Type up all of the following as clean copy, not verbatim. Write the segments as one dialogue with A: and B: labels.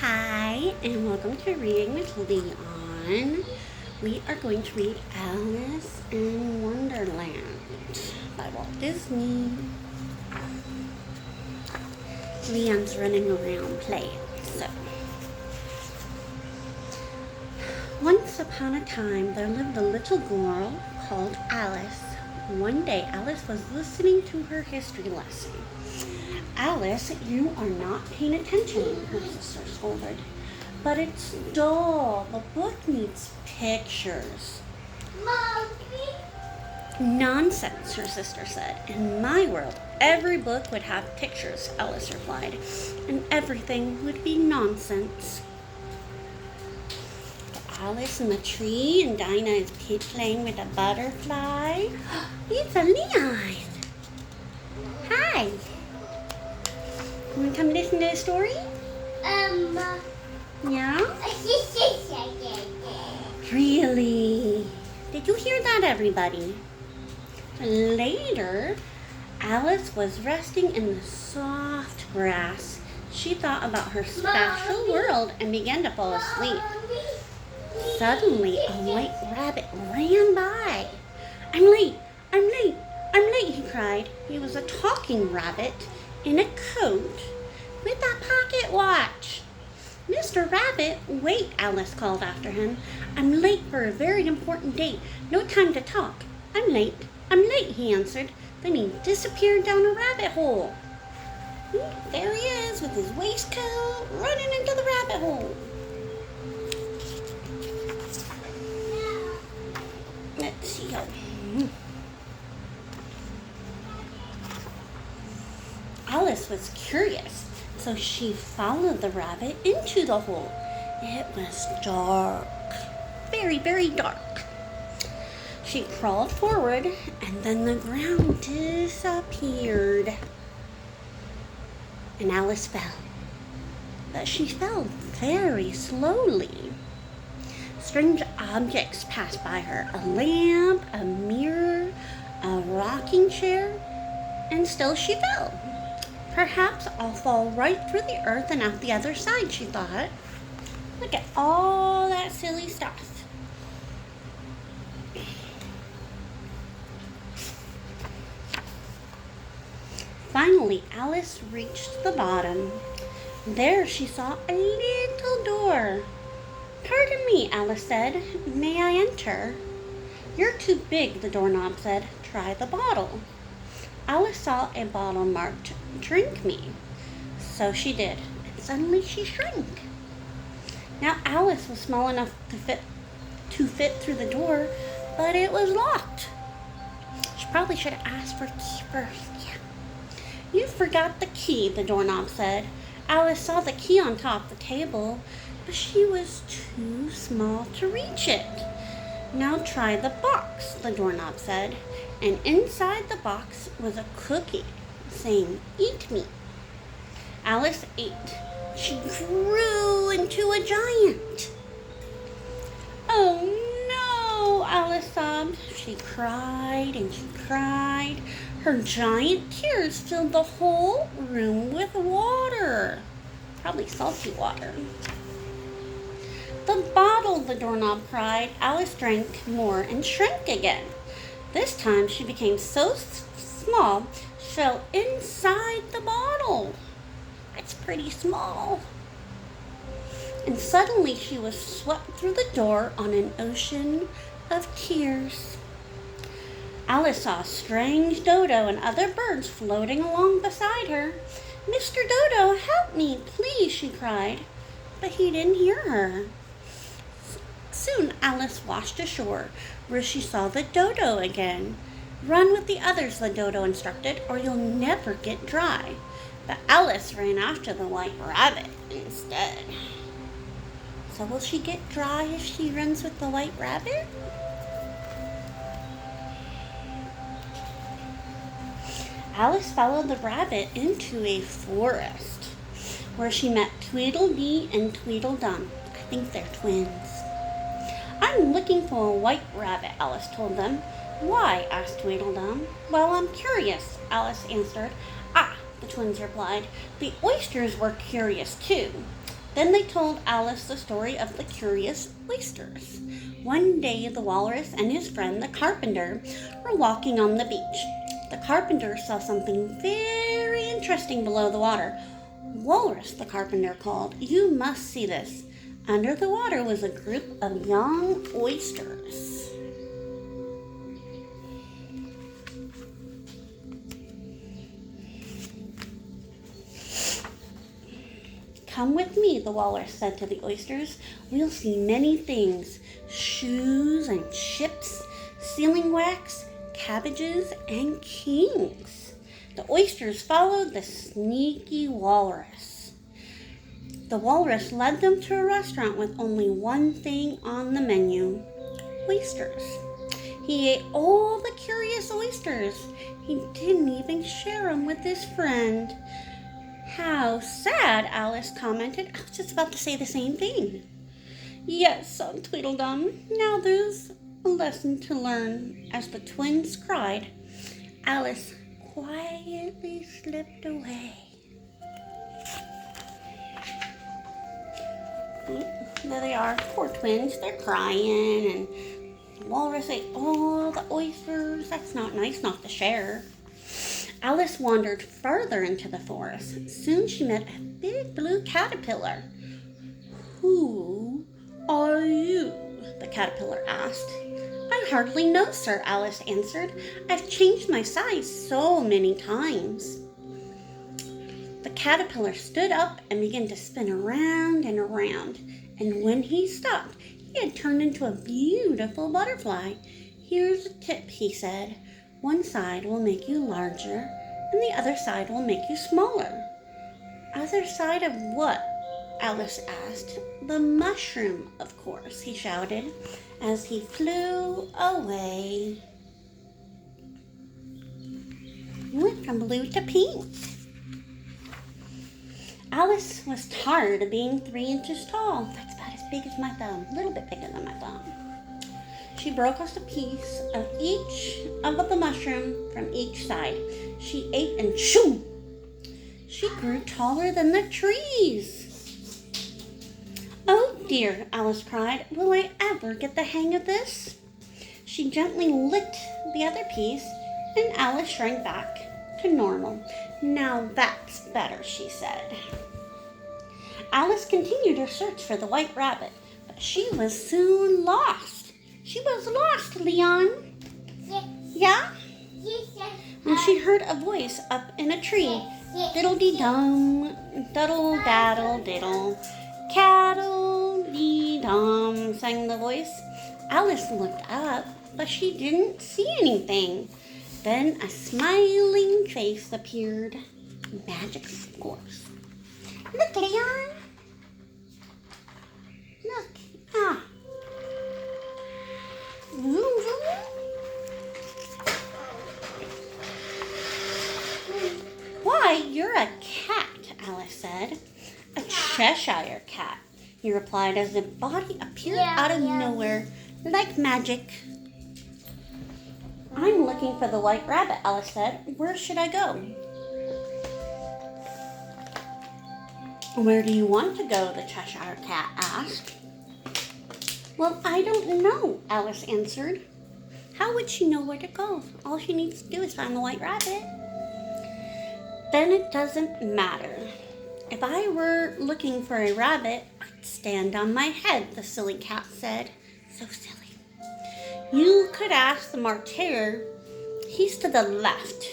A: Hi, and welcome to Reading with Leon. We are going to read Alice in Wonderland by Walt Disney. Leon's running around playing. Once upon a time, there lived a little girl called Alice. One day, Alice was listening to her history lesson. Alice, you are not paying attention, her sister scolded. But it's dull. The book needs pictures.
B: Mommy?
A: Nonsense, her sister said. In my world, every book would have pictures, Alice replied, and everything would be nonsense. Alice in the tree, and Dinah is playing with a butterfly. It's a Leon. Hi. You want to come listen to a story? Yeah? Really? Did you hear that, everybody? Later, Alice was resting in the soft grass. She thought about her special world and began to fall asleep. Suddenly, a white rabbit ran by. I'm late, he cried. He was a talking rabbit in a coat with a pocket watch. Mr. Rabbit, wait, Alice called after him. I'm late for a very important date. No time to talk. I'm late, he answered. Then he disappeared down a rabbit hole. There he is with his waistcoat running into the rabbit hole. Let's see how. Alice was curious, so she followed the rabbit into the hole. It was dark, very, very dark. She crawled forward, and then the ground disappeared. And Alice fell. But she fell very slowly. Strange objects passed by her. A lamp, a mirror, a rocking chair, and still she fell. Perhaps I'll fall right through the earth and out the other side, she thought. Look at all that silly stuff. Finally, Alice reached the bottom. There she saw a little door. Pardon me, Alice said. May I enter? You're too big, the doorknob said. Try the bottle. Alice saw a bottle marked, Drink Me. So she did, and suddenly she shrank. Now Alice was small enough to fit through the door, but it was locked. She probably should have asked for a key first. Yeah. You forgot the key, the doorknob said. Alice saw the key on top of the table, but she was too small to reach it. Now try the box, the doorknob said, and inside the box was a cookie saying, Eat me. Alice ate. She grew into a giant. Oh no, Alice sobbed. She cried and she cried. Her giant tears filled the whole room with water. Probably salty water. The bottle, the doorknob cried. Alice drank more and shrank again. This time she became so small, she fell inside the bottle. That's pretty small. And suddenly she was swept through the door on an ocean of tears. Alice saw a strange dodo and other birds floating along beside her. Mr. Dodo, help me, please, she cried. But he didn't hear her. Soon Alice washed ashore, where she saw the dodo again. Run with the others, the dodo instructed, or you'll never get dry. But Alice ran after the white rabbit instead. So will she get dry if she runs with the white rabbit? Alice followed the rabbit into a forest, where she met Tweedledee and Tweedledum. I think they're twins. I'm looking for a white rabbit, Alice told them. Why? Asked Tweedledum. Well, I'm curious, Alice answered. Ah, the twins replied. The oysters were curious too. Then they told Alice the story of the curious oysters. One day the walrus and his friend the carpenter were walking on the beach. The carpenter saw something very interesting below the water. "Walrus," the carpenter called, "you must see this." Under the water was a group of young oysters. "Come with me," the walrus said to the oysters. "We'll see many things: shoes and ships, sealing wax, cabbages, and kings." The oysters followed the sneaky walrus. The walrus led them to a restaurant with only one thing on the menu: oysters. He ate all the curious oysters. He didn't even share them with his friend. "How sad," Alice commented. "I was just about to say the same thing." "Yes," said Tweedledum. "Now there's a lesson to learn." As the twins cried, Alice quietly slipped away. There they are, poor twins. They're crying, and the walrus ate all the oysters. That's not nice not to share. Alice wandered further into the forest. Soon she met a big blue caterpillar. "Who are you?" the caterpillar asked. "I hardly know, sir," Alice answered. "I've changed my size so many times." The caterpillar stood up and began to spin around and around. And when he stopped, he had turned into a beautiful butterfly. "Here's a tip," he said. "One side will make you larger, and the other side will make you smaller." "Other side of what?" Alice asked. "The mushroom, of course," he shouted as he flew away. He went from blue to pink. Alice was tired of being 3 inches tall. That's about as big as my thumb, a little bit bigger than my thumb. She broke off a piece of each of the mushroom from each side. She ate and shoo! She grew taller than the trees. "Oh dear," Alice cried. "Will I ever get the hang of this?" She gently licked the other piece, and Alice shrank back to normal. "Now that's better," she said. Alice continued her search for the white rabbit, but she was soon lost. She was lost, Leon.
B: Yes.
A: Yeah?
B: Yes, yes.
A: And she heard a voice up in a tree. "Diddle-dee-dum, diddle-daddle-diddle, cattle-dee-dum," sang the voice. Alice looked up, but she didn't see anything. Then a smiling face appeared. Magic, of course. "Look, Leon. Look. Ah. "Why, you're a cat," Alice said. "A Cheshire cat," he replied as a body appeared out of nowhere like magic. "I'm looking for the white rabbit," Alice said. "Where should I go?" "Where do you want to go?" the Cheshire cat asked. "Well, I don't know," Alice answered. How would she know where to go? All she needs to do is find the white rabbit. "Then it doesn't matter. If I were looking for a rabbit, I'd stand on my head," the silly cat said. So silly. "You could ask the martyr. He's to the left.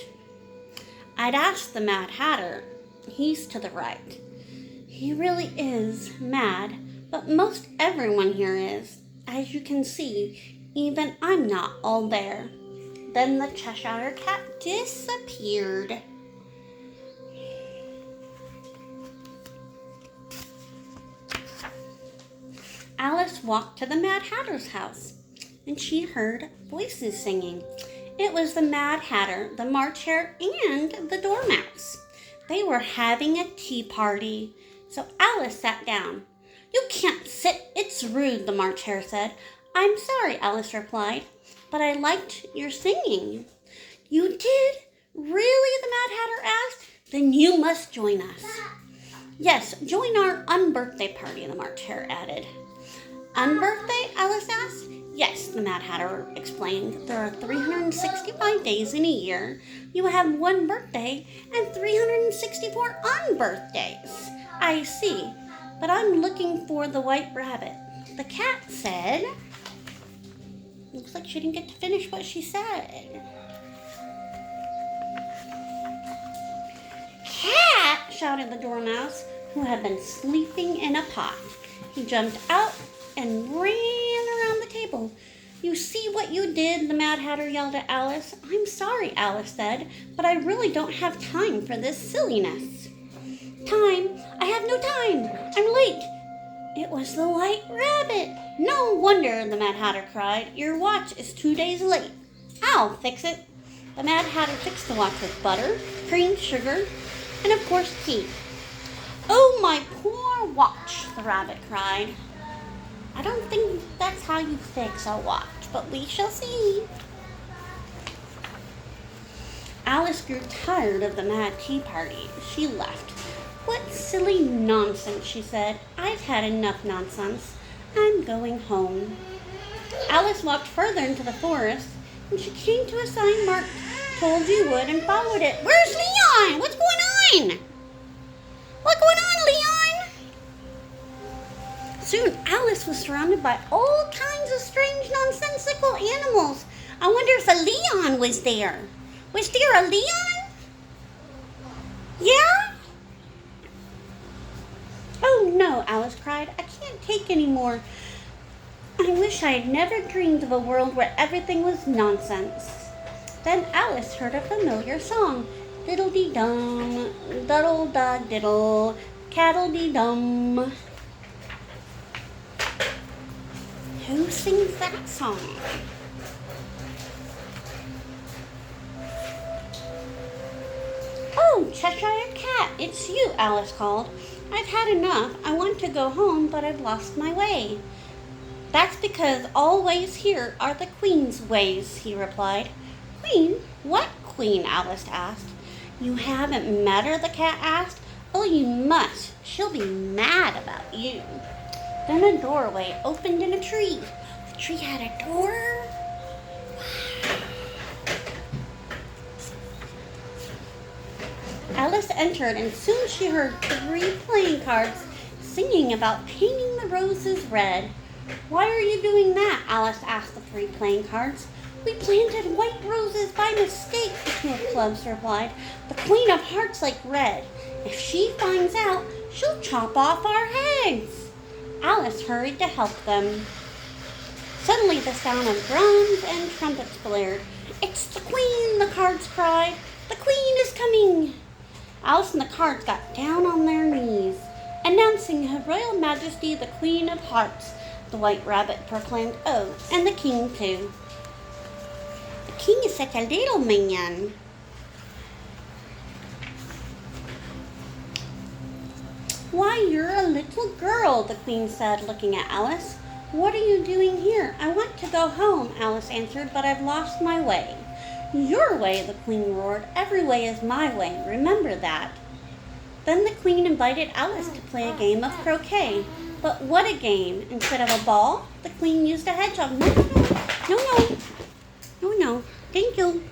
A: I'd ask the Mad Hatter. He's to the right. He really is mad, but most everyone here is. As you can see, even I'm not all there." Then the Cheshire cat disappeared. Alice walked to the Mad Hatter's house, and she heard voices singing. It was the Mad Hatter, the March Hare, and the Dormouse. They were having a tea party, so Alice sat down. "You can't sit, it's rude," the March Hare said. "I'm sorry," Alice replied, "but I liked your singing." "You did? Really?" the Mad Hatter asked. "Then you must join us." Yes, join our unbirthday party, the March Hare added. Unbirthday? Alice asked. Yes, the Mad Hatter explained. There are 365 days in a year. You have one birthday and 364 unbirthdays. I see, but I'm looking for the White Rabbit. The cat said. Looks like she didn't get to finish what she said. Cat! Shouted the Dormouse, who had been sleeping in a pot. He jumped out and ran around the table. You see what you did? The Mad Hatter yelled at Alice. I'm sorry, Alice said, but I really don't have time for this silliness. Time? I have no time. I'm late. It was the White Rabbit. No wonder, the Mad Hatter cried. Your watch is 2 days late. I'll fix it. The Mad Hatter fixed the watch with butter, cream, sugar, and of course tea. Oh, my poor watch, the rabbit cried. I don't think that's how you fix a watch, but we shall see. Alice grew tired of the mad tea party. She left. What silly nonsense, she said. I've had enough nonsense. I'm going home. Alice walked further into the forest, and she came to a sign marked, Told You Would, and followed it. Where's Leon? What's going on? What's going on, Leon? Soon Alice was surrounded by all kinds of strange, nonsensical animals. I wonder if a Leon was there. Was there a Leon? Yeah? Oh no, Alice cried. I can't take any more. I wish I had never dreamed of a world where everything was nonsense. Then Alice heard a familiar song. Diddle-dee-dum, duddle-da-diddle, cattle-dee-dum. Who sings that song? Oh, Cheshire Cat, it's you, Alice called. I've had enough. I want to go home, but I've lost my way. That's because all ways here are the Queen's ways, he replied. Queen? What Queen? Alice asked. You haven't met her, the cat asked. Oh, you must. She'll be mad about you. Then a doorway opened in a tree. The tree had a door. Alice entered, and soon she heard 3 playing cards singing about painting the roses red. Why are you doing that? Alice asked the 3 playing cards. We planted white roses by mistake, the 2 of clubs replied. The Queen of Hearts like red. If she finds out, she'll chop off our heads. Alice hurried to help them. Suddenly the sound of drums and trumpets blared. It's the Queen, the cards cried. The Queen is coming. Alice and the cards got down on their knees. Announcing Her Royal Majesty the Queen of Hearts, the White Rabbit proclaimed. Oh, and the King too. The King is such a little minion. Why, you're a little girl, the Queen said, looking at Alice. What are you doing here? I want to go home, Alice answered, but I've lost my way. Your way, the Queen roared. Every way is my way. Remember that. Then the Queen invited Alice to play a game of croquet. But what a game! Instead of a ball, the Queen used a hedgehog. No. Thank you.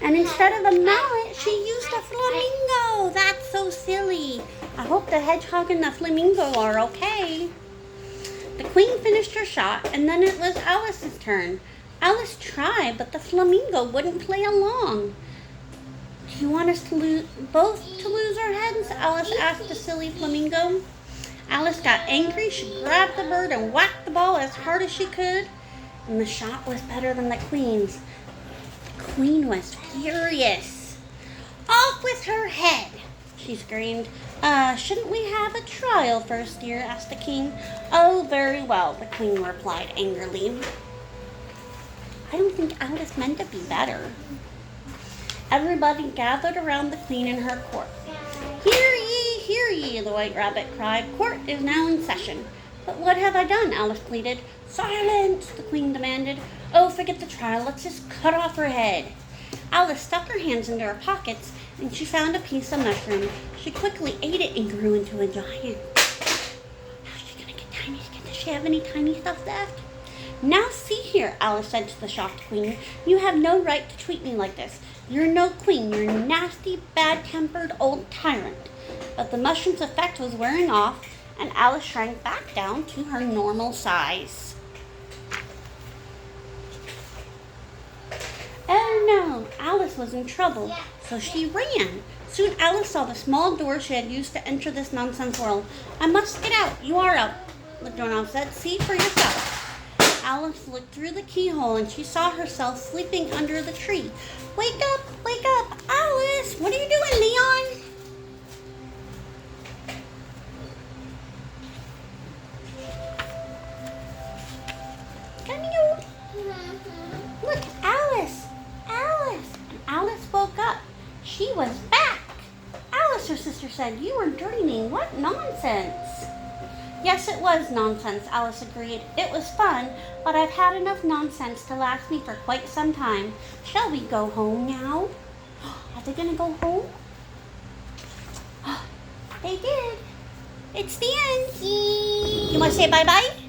A: And instead of a mallet, she used a flamingo. That's so silly. I hope the hedgehog and the flamingo are okay. The Queen finished her shot, and then it was Alice's turn. Alice tried, but the flamingo wouldn't play along. Do you want us to lose our heads? Alice asked the silly flamingo. Alice got angry. She grabbed the bird and whacked the ball as hard as she could, and the shot was better than the Queen's. The Queen was furious. Off with her head, she screamed. Shouldn't we have a trial first, dear? Asked the King. Oh, very well, the Queen replied angrily. I don't think Alice meant to be better. Everybody gathered around the Queen in her court. Hear ye, the White Rabbit cried. Court is now in session. But what have I done? Alice pleaded. Silence, the Queen demanded. Oh, forget the trial. Let's just cut off her head. Alice stuck her hands into her pockets and she found a piece of mushroom. She quickly ate it and grew into a giant. How's she gonna get tiny again? Does she have any tiny stuff left? Now see here, Alice said to the shocked queen. You have no right to treat me like this. You're no queen. You're a nasty, bad-tempered old tyrant. But the mushroom's effect was wearing off, and Alice shrank back down to her normal size. Oh no, Alice was in trouble, so she ran. Soon Alice saw the small door she had used to enter this nonsense world. I must get out. You are out, the doorknob said. See for yourself. Alice looked through the keyhole and she saw herself sleeping under the tree. Wake up, Alice! What are you doing, Leon? Come here. Look, Alice! And Alice woke up. She was back. Alice, her sister said, you were dreaming. What nonsense. Yes, it was nonsense, Alice agreed. It was fun, but I've had enough nonsense to last me for quite some time. Shall we go home now? Are they going to go home? They did. It's the end. You want to say bye-bye?